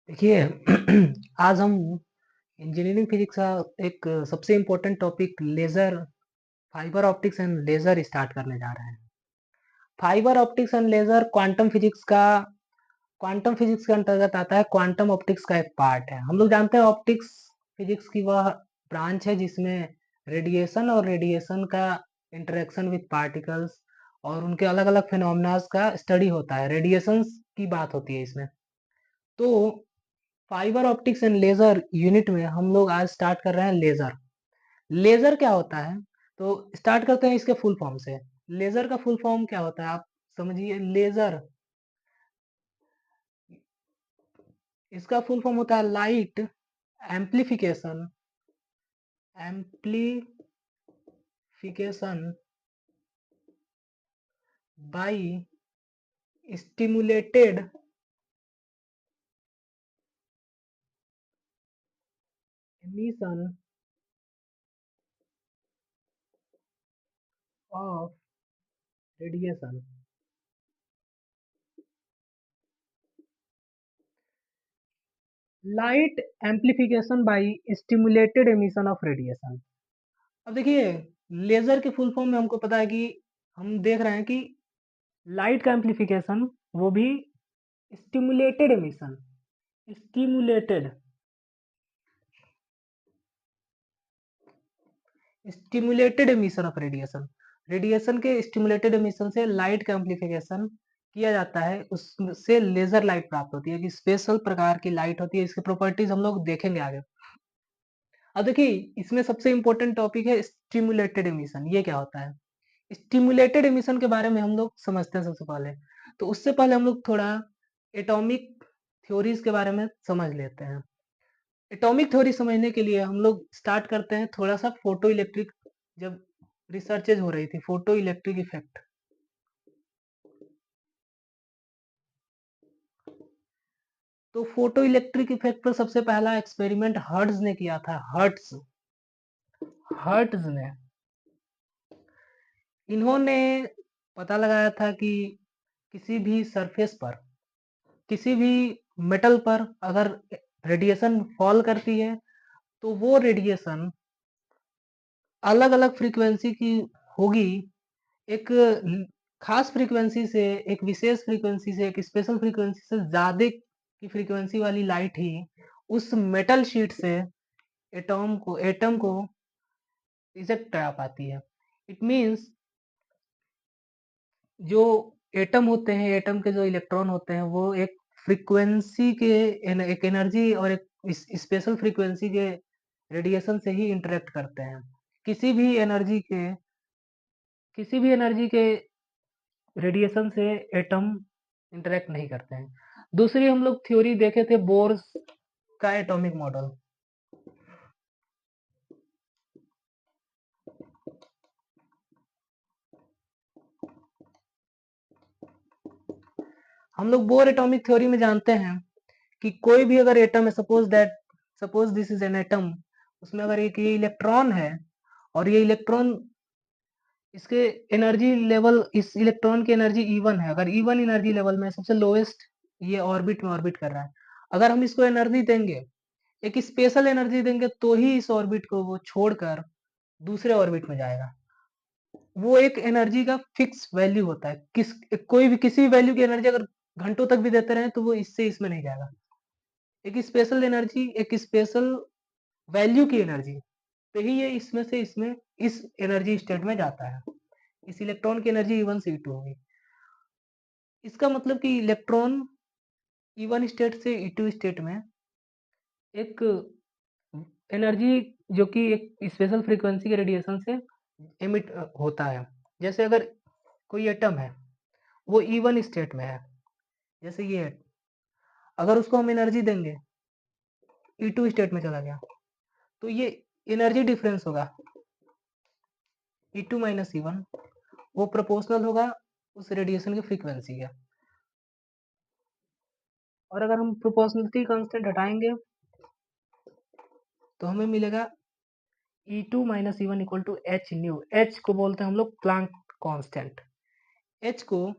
देखिए आज हम इंजीनियरिंग फिजिक्स का एक सबसे important topic laser fibre optics and laser start करने जा रहे हैं। Fibre optics and laser quantum physics के अंतर्गत आता है। क्वांटम ऑप्टिक्स का एक पार्ट है। हम लोग जानते हैं ऑप्टिक्स फिजिक्स की वह ब्रांच है जिसमें रेडिएशन और रेडिएशन का इंटरेक्शन विद पार्टिकल्स और उनके अलग-अलग फिनोमेनास का स्टडी होता है। रेडिएशंस की बात होती है इसमें। तो fibre optics and laser unit में हम लोग आज स्टार्ट कर रहे हैं लेजर। लेजर क्या होता है? तो स्टार्ट करते हैं इसके फुल फॉर्म से। लेजर का फुल फॉर्म क्या होता है आप समझिए। लेजर इसका फुल फॉर्म होता है light amplification amplification by stimulated emission of radiation। Light amplification by stimulated emission of radiation. अब देखिए लेजर के फुल फॉर्म में हमको पता है कि हम देख रहे हैं कि लाइट का एम्प्लीफिकेशन वो भी stimulated emission stimulated stimulated emission of radiation. Radiation के स्टिमुलेटेड एमिशन से लाइट का एम्प्लीफिकेशन किया जाता है। उससे लेजर लाइट प्राप्त होती है कि स्पेशल प्रकार की लाइट होती है। इसकी प्रॉपर्टीज हम लोग देखेंगे आगे। अब देखिए इसमें सबसे इंपॉर्टेंट टॉपिक है स्टिमुलेटेड एमिशन। ये क्या होता है? स्टिमुलेटेड एमिशन के बारे में हम लोग समझते हैं सबसे पहले। तो उससे पहले हम लोग थोड़ा एटॉमिक थ्योरीज के बारे में समझ लेते हैं। एटॉमिक थ्योरी समझने के लिए हम लोग स्टार्ट करते हैं थोड़ा सा फोटो इलेक्ट्रिक। जब रिसर्चेज हो रही थी फोटो इलेक्ट्रिक इफेक्ट, तो फोटो इलेक्ट्रिक इफेक्ट पर सबसे पहला एक्सपेरिमेंट हर्ट्ज ने किया था। हर्ट्ज ने इन्होंने पता लगाया था कि किसी भी सरफेस पर, किसी भी मेटल पर अगर रेडिएशन फॉल करती है तो वो रेडिएशन अलग अलग फ्रीक्वेंसी की होगी। एक खास फ्रीक्वेंसी से, एक विशेष फ्रीक्वेंसी से, एक स्पेशल फ्रीक्वेंसी से ज्यादा की फ्रीक्वेंसी वाली लाइट ही उस मेटल शीट से एटम को इजेक्ट करा पाती है। इट मीन्स जो एटम होते हैं, एटम के जो इलेक्ट्रॉन होते हैं वो एक फ्रीक्वेंसी के एक एनर्जी और एक स्पेशल फ्रीक्वेंसी के रेडिएशन से ही इंटरेक्ट करते हैं। किसी भी एनर्जी के किसी भी एनर्जी के रेडिएशन से एटम इंटरेक्ट नहीं करते हैं। दूसरी हम लोग थ्योरी देखे थे बोर्स का एटॉमिक मॉडल। हम लोग बोर एटॉमिक थ्योरी में जानते हैं कि कोई भी अगर एटम है, suppose this is an atom, उसमें अगर एक ये इलेक्ट्रॉन है और ये इलेक्ट्रॉन, इसके एनर्जी लेवल, इस इलेक्ट्रॉन की एनर्जी E1 है। अगर E1 एनर्जी लेवल में सबसे लोएस्ट ये ऑर्बिट में ऑर्बिट कर रहा है, अगर हम इसको एनर्जी देंगे, एक स्पेशल एनर्जी देंगे तो ही इस ऑर्बिट को वो छोड़कर दूसरे ऑर्बिट में जाएगा। वो एक एनर्जी का फिक्स वैल्यू होता है। कोई भी किसी भी वैल्यू की एनर्जी अगर घंटों तक भी देते रहे तो वो इससे इसमें नहीं जाएगा। एक स्पेशल एनर्जी, एक स्पेशल वैल्यू की एनर्जी तो ही ये इसमें से इसमें इस एनर्जी स्टेट में जाता है। इस इलेक्ट्रॉन की एनर्जी E1 से E2 होगी। इसका मतलब कि इलेक्ट्रॉन E1 स्टेट से E2 स्टेट में एक एनर्जी जो कि एक स्पेशल फ्रीक्वेंसी के रेडिएशन से एमिट होता है। जैसे अगर कोई एटम है वो E1 स्टेट में है, जैसे ये है, अगर उसको हम एनर्जी देंगे E2 स्टेट में चला गया तो ये एनर्जी डिफरेंस होगा E2 माइनस E1, वो प्रोपोर्शनल होगा उस रेडिएशन की फ्रीक्वेंसी का। और अगर हम प्रोपोर्शनलिटी कांस्टेंट हटाएंगे तो हमें मिलेगा E2 minus E1 equal to H nu. H को बोलते हैं हम लोग प्लांक कांस्टेंट। एच को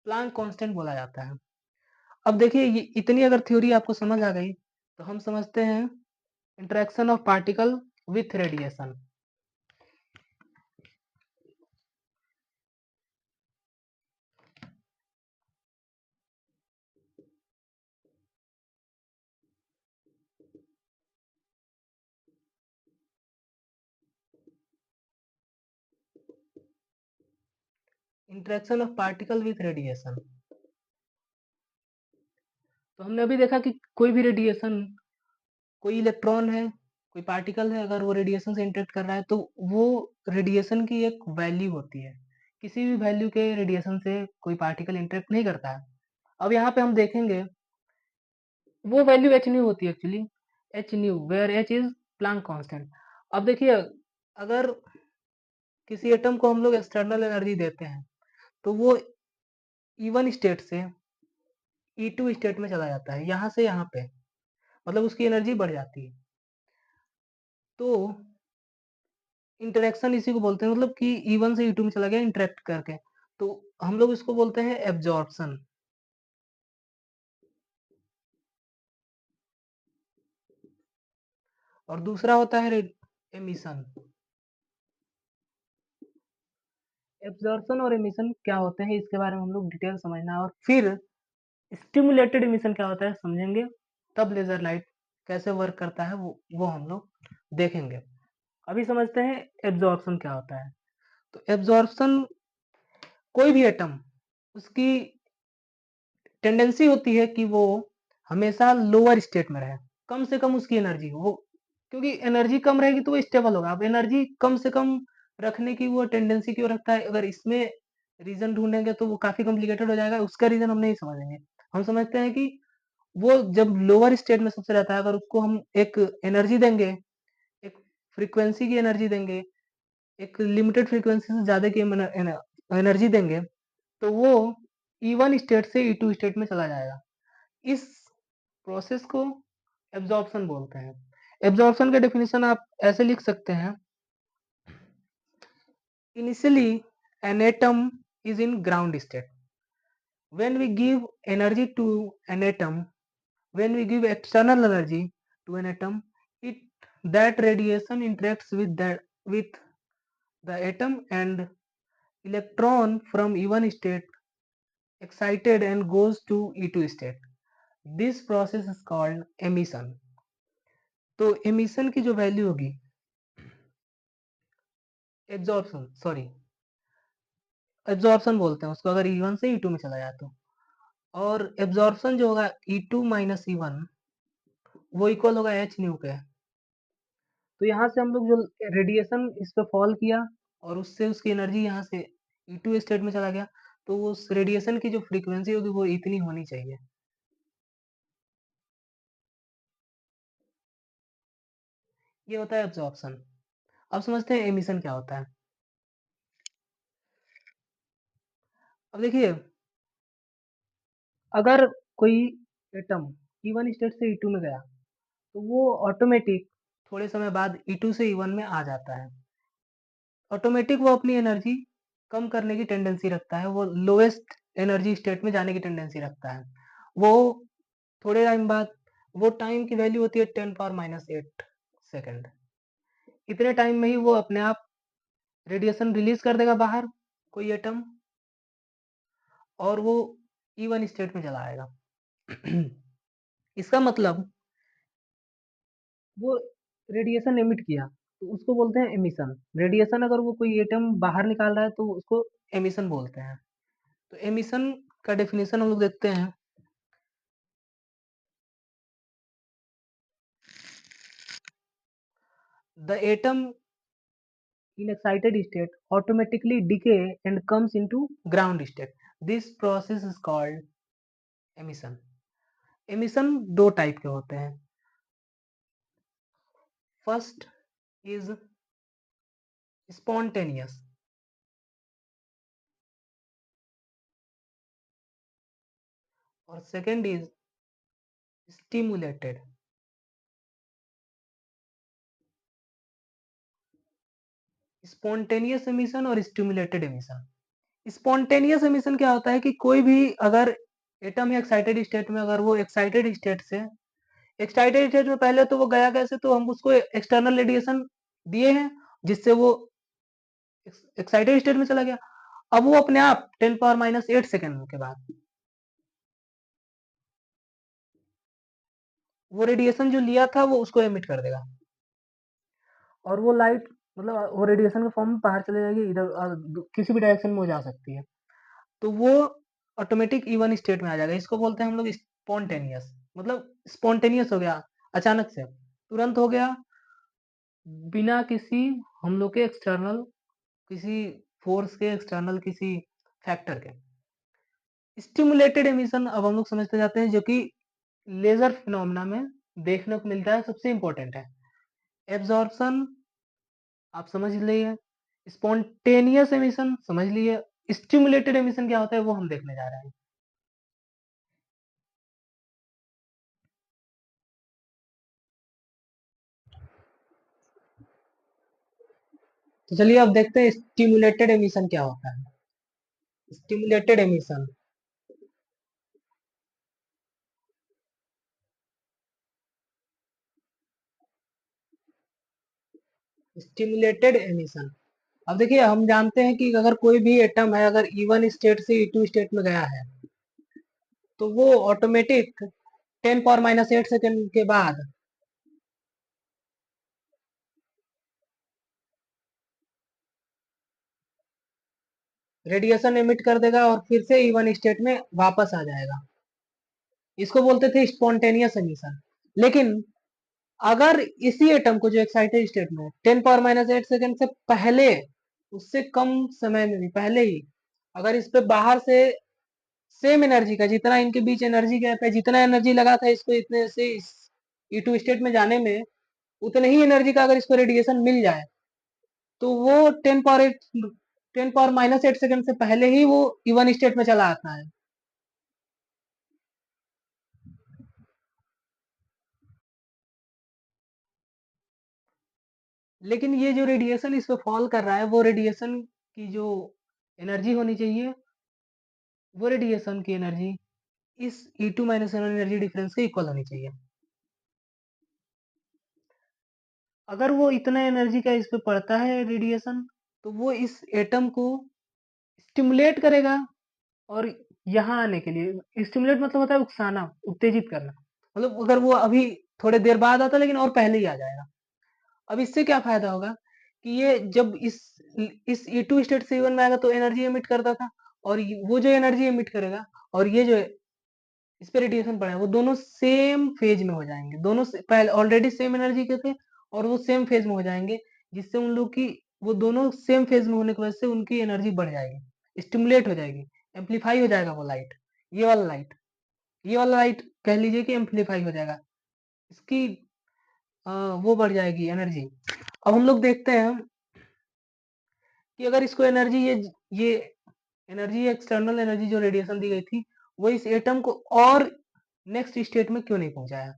प्लांक कांस्टेंट बोला जाता है। अब देखिए ये इतनी अगर थ्योरी आपको समझ आ गई तो हम समझते हैं interaction of particle with radiation. Interaction of particle with radiation. तो हमने अभी देखा कि कोई भी रेडिएशन, कोई इलेक्ट्रॉन है, कोई पार्टिकल है, अगर वो रेडिएशन से इंटरेक्ट कर रहा है तो वो रेडिएशन की एक वैल्यू होती है। किसी भी वैल्यू के रेडिएशन से कोई पार्टिकल इंटरेक्ट नहीं करता है। अब यहाँ पे हम देखेंगे वो वैल्यू एच न्यू होती है actually, H nu where H is Planck constant. अब देखिए अगर किसी एटम को हम लोग एक्सटर्नल एनर्जी देते हैं तो वो E1 स्टेट से E2 स्टेट में चला जाता है, यहाँ से यहाँ पे, मतलब उसकी एनर्जी बढ़ जाती है। तो इंटरेक्शन इसी को बोलते हैं, मतलब कि E1 से E2 में चला गया इंटरेक्ट करके, तो हम लोग इसको बोलते हैं एब्जॉर्प्शन। और दूसरा होता है एमिशन। एब्जॉर्प्शन और एमिशन क्या होते हैं इसके बारे में हम लोग डिटेल समझना है, और फिर स्टिमुलेटेड एमिशन क्या होता है समझेंगे, तब लेजर लाइट कैसे वर्क करता है वो हम लोग देखेंगे। अभी समझते हैं एब्जॉर्प्शन क्या होता है। तो एब्जॉर्प्शन, कोई भी एटम, उसकी टेंडेंसी होती है कि वो हमेशा लोअर स्टेट में रहे, कम से कम उसकी एनर्जी वो, क्योंकि एनर्जी कम रहेगी तो वो स्टेबल होगा। अब एनर्जी कम से कम रखने की वो टेंडेंसी क्यों रखता है, अगर इसमें रीजन ढूंढेंगे तो वो काफी कॉम्प्लिकेटेड हो जाएगा, उसका रीजन हम नहीं समझेंगे। हम समझते हैं कि वो जब लोअर स्टेट में सबसे रहता है, अगर उसको हम एक एनर्जी देंगे, एक फ्रीक्वेंसी की एनर्जी देंगे, एक लिमिटेड फ्रीक्वेंसी से ज्यादा की एनर्जी देंगे, तो वो E1 स्टेट से E2 स्टेट में चला जाएगा। इस प्रोसेस को एब्जॉर्प्शन बोलते हैं। एब्जॉर्प्शन का डेफिनेशन आप ऐसे लिख सकते हैं, initially an atom is in ground state, when we give energy to an atom, when we give external energy to an atom, it that radiation interacts with the atom, and electron from E1 state excited and goes to E2 state. This process is called emission. तो emission की जो value होगी, absorption sorry absorption बोलते हैं उसको, अगर E1 से E2 में चला जाए तो, और एब्जॉर्प्शन जो होगा E2 माइनस E1 वो इक्वल होगा एच न्यू के। तो यहाँ से हम लोग जो रेडिएशन इस पे फॉल किया और उससे उसकी एनर्जी यहाँ से E2 स्टेट में चला गया, तो उस रेडिएशन की जो फ्रीक्वेंसी होगी वो इतनी होनी चाहिए। ये होता है एब्जॉर्प्शन। अब समझते हैं एमिशन क्या होता है। अब देखिए अगर कोई एटम E1 स्टेट से E2 में गया तो वो ऑटोमेटिक थोड़े समय बाद E2 से E1 में आ जाता है। ऑटोमेटिक वो अपनी एनर्जी कम करने की टेंडेंसी रखता है, वो लोएस्ट एनर्जी स्टेट में जाने की टेंडेंसी रखता है। वो थोड़े टाइम बाद, वो टाइम की वैल्यू होती है 10⁻⁸ सेकेंड। इतने टाइम में ही वो अपने आप रेडिएशन रिलीज कर देगा बाहर, कोई एटम, और वो E1 स्टेट में चला आएगा। इसका मतलब वो रेडिएशन एमिट किया तो उसको बोलते हैं एमिशन। रेडिएशन अगर वो कोई एटम बाहर निकाल रहा है तो उसको एमिशन बोलते हैं। तो एमिशन का डेफिनेशन हम लोग देखते हैं। The atom in excited state automatically decay and comes into ground state. This process is called emission. emission दो टाइप के होते हैं। फर्स्ट इज spontaneous, और second is stimulated। Spontaneous emission और स्टिमुलेटेड एमिशन। स्पॉन्टेनियस एमिशन क्या होता है कि कोई भी अगर एटम है एक्साइटेड स्टेट में, अगर वो एक्साइटेड स्टेट में पहले तो वो गया कैसे, तो हम उसको एक्सटर्नल रेडिएशन दिए हैं जिससे वो एक्साइटेड स्टेट में चला गया। अब वो अपने आप 10⁻⁸ सेकेंड के बाद वो रेडिएशन जो लिया था वो उसको एमिट कर देगा, और वो लाइट मतलब वो रेडिएशन के फॉर्म में बाहर चले जाएगी, इधर किसी भी डायरेक्शन में वो जा सकती है, तो वो ऑटोमेटिक इवन स्टेट में आ जाएगा। इसको बोलते हैं हम लोग स्पॉन्टेनियस, मतलब स्पॉन्टेनियस हो गया, अचानक से, तुरंत हो गया, बिना किसी हम लोग के एक्सटर्नल किसी फोर्स के, एक्सटर्नल किसी फैक्टर के। स्टिमुलेटेड एमिशन अब हम लोग समझते जाते हैं, जो कि लेजर फिनोमेना में देखने को मिलता है, सबसे इंपॉर्टेंट है। एब्जॉर्प्शन आप समझ लिए, स्पॉन्टेनियस एमिशन समझ लिए, स्टिमुलेटेड एमिशन क्या होता है वो हम देखने जा रहे हैं। तो चलिए अब देखते हैं स्टिमुलेटेड एमिशन क्या होता है। स्टिमुलेटेड एमिशन, स्टिमुलेटेड एमिशन, अब देखिए हम जानते हैं कि अगर कोई भी एटम है, अगर E1 स्टेट से E2 स्टेट में गया है, तो वो ऑटोमेटिक 10⁻⁸ सेकेंड के बाद रेडिएशन एमिट कर देगा और फिर से E1 स्टेट में वापस आ जाएगा। इसको बोलते थे स्पॉन्टेनियस एमिशन। लेकिन अगर इसी एटम को जो एक्साइटेड स्टेट में 10⁻⁸ सेकेंड से पहले, उससे कम समय में भी पहले ही, अगर इस पे बाहर से सेम एनर्जी का, जितना इनके बीच एनर्जी गैप है, जितना एनर्जी लगा था इसको इतने से इस E2 स्टेट में जाने में, उतने ही एनर्जी का अगर इसको रेडिएशन मिल जाए, तो वो 10⁻⁸ सेकेंड से पहले ही वो E1 स्टेट में चला आता है। लेकिन ये जो रेडिएशन इस पे फॉल कर रहा है, वो रेडिएशन की जो एनर्जी होनी चाहिए, वो रेडिएशन की एनर्जी इस E2 माइनस एनर्जी डिफरेंस के इक्वल होनी चाहिए। अगर वो इतना एनर्जी का इस पे पड़ता है रेडिएशन, तो वो इस एटम को स्टिमुलेट करेगा, और यहाँ आने के लिए, स्टिमुलेट मतलब होता है उकसाना, उत्तेजित करना, मतलब अगर वो अभी थोड़े देर बाद आता लेकिन और पहले ही आ जाएगा। अब इससे क्या फायदा होगा कि ये जब इस E2 स्टेट से E1 में आएगा तो एनर्जी एमिट करता था, और वो जो एनर्जी एमिट करेगा और ये जो इस पे रेडिएशन पड़ा है, वो दोनों सेम फेज में हो जाएंगे, दोनों पहले ऑलरेडी सेम एनर्जी के थे और वो सेम फेज में हो जाएंगे, जिससे उन लोग की, वो दोनों सेम फेज में होने की वजह से उनकी एनर्जी बढ़ जाएगी, स्टिमुलेट हो जाएगी, एम्पलीफाई हो जाएगा वो लाइट, ये वाला लाइट, ये वाला लाइट कह लीजिए कि एम्पलीफाई हो जाएगा, इसकी वो बढ़ जाएगी एनर्जी। अब हम लोग देखते हैं कि अगर इसको एनर्जी, ये एनर्जी, एक्सटर्नल एनर्जी जो रेडिएशन दी गई थी, वो इस एटम को और नेक्स्ट स्टेट में क्यों नहीं पहुंचाया,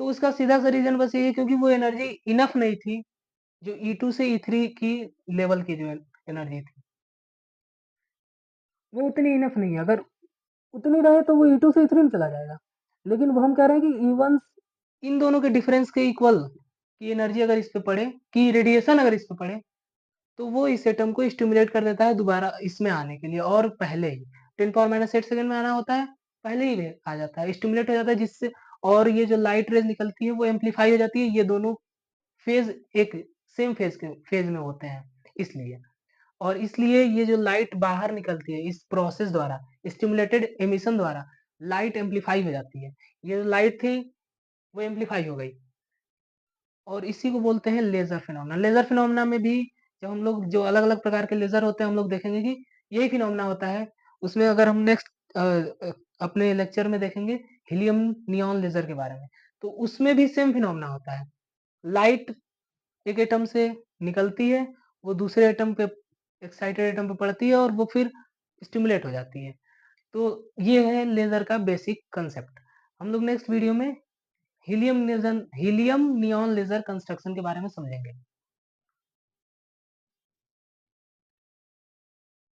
तो उसका सीधा सा रीजन बस ये है, क्योंकि वो एनर्जी इनफ नहीं थी, जो E2 से E3 की लेवल की जो एनर्जी थी, वो उतनी इनफ नहीं है। अगर उतनी रहे तो वो E2 से E3 में चला जाएगा, लेकिन वो हम कह रहे हैं कि E1 इन दोनों के डिफरेंस के इक्वल की एनर्जी अगर इस पे पड़े, की रेडिएशन अगर इस पे पड़े, तो वो इस एटम को स्टिमुलेट कर देता है दोबारा इसमें आने के लिए, और पहले ही 10⁻⁸ सेकेंड में आना होता है, पहले ही आ जाता है, स्टिमुलेट हो जाता है, जिससे और ये जो लाइट रेज निकलती है वो एम्पलीफाई हो जाती है, ये दोनों फेज एक सेम फेज में होते हैं, इसलिए, और इसलिए ये जो लाइट बाहर निकलती है इस प्रोसेस द्वारा, स्टिमुलेटेड एमिशन द्वारा, लाइट एम्पलीफाई हो जाती है, ये जो लाइट थी वो एम्पलीफाई हो गई, और इसी को बोलते हैं लेजर फिनोमेना। लेजर फिनोमेना में भी जब हम लोग जो अलग अलग प्रकार के लेजर होते हैं, हम लोग देखेंगे कि यही फिनोमेना होता है। उसमें अगर हम नेक्स्ट अपने लेक्चर में देखेंगे हीलियम नियॉन लेजर के बारे में, तो उसमें भी सेम फिनोमेना होता है, लाइट एक एटम से निकलती है, वो दूसरे एटम पे, एक्साइटेड एटम पे पड़ती है, और वो फिर स्टिमुलेट हो जाती है। तो ये है लेजर का बेसिक कंसेप्ट। हम लोग नेक्स्ट वीडियो में हीलियम नियॉन लेजर कंस्ट्रक्शन के बारे में समझेंगे।